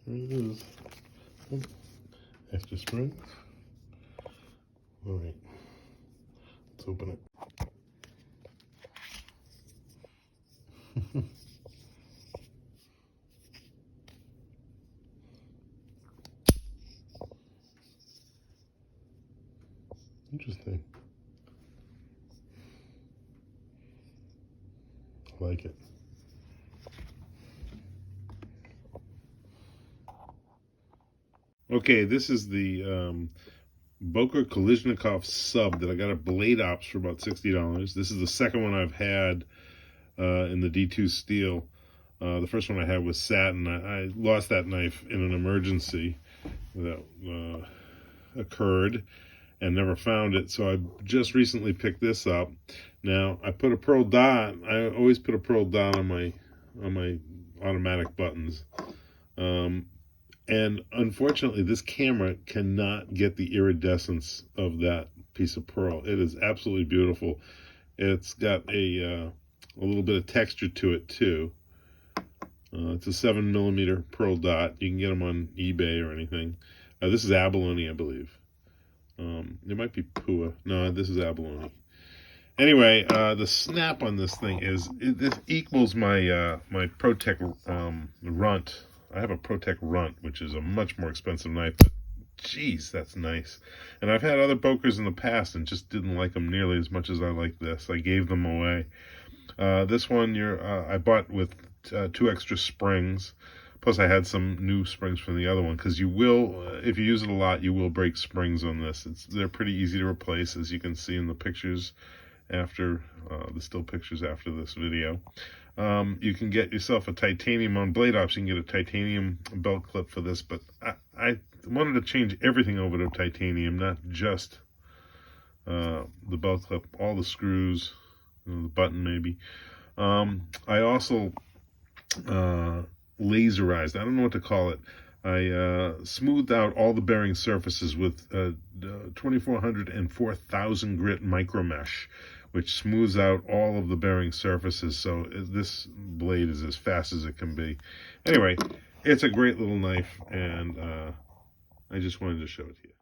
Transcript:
There it is. Oh, extra springs. All right, let's open it. Interesting. I like it. Okay, this is the Boker Kalashnikov SUB that I got at Blade Ops for about $60. This is the second one I've had in the D2 steel. The first one I had was satin. I lost that knife in an emergency that occurred and never found it, so I just recently picked this up. Now I put a pearl dot. I always put a pearl dot on my automatic buttons, and unfortunately this camera cannot get the iridescence of that piece of pearl. It is absolutely beautiful. It's got a little bit of texture to it too. It's a 7mm pearl dot. You can get them on eBay or anything. This is abalone, I believe. It might be Pua. No, this is abalone. Anyway, the snap on this thing this equals my my ProTech Runt. I have a ProTech Runt, which is a much more expensive knife, but geez, that's nice. And I've had other Bokers in the past and just didn't like them nearly as much as I like this. I gave them away. This one I bought with 2 extra springs. Plus, I had some new springs from the other one, because you will, if you use it a lot, you will break springs on this. They're pretty easy to replace, as you can see in the pictures after, the still pictures after this video. You can get yourself a titanium on Blade Ops. You can get a titanium belt clip for this, but I wanted to change everything over to titanium, not just the belt clip, all the screws, the button maybe. I also laserized, I don't know what to call it. I smoothed out all the bearing surfaces with 2400 and 4000 grit micro mesh, which smooths out all of the bearing surfaces. So this blade is as fast as it can be. Anyway, it's a great little knife, and I just wanted to show it to you.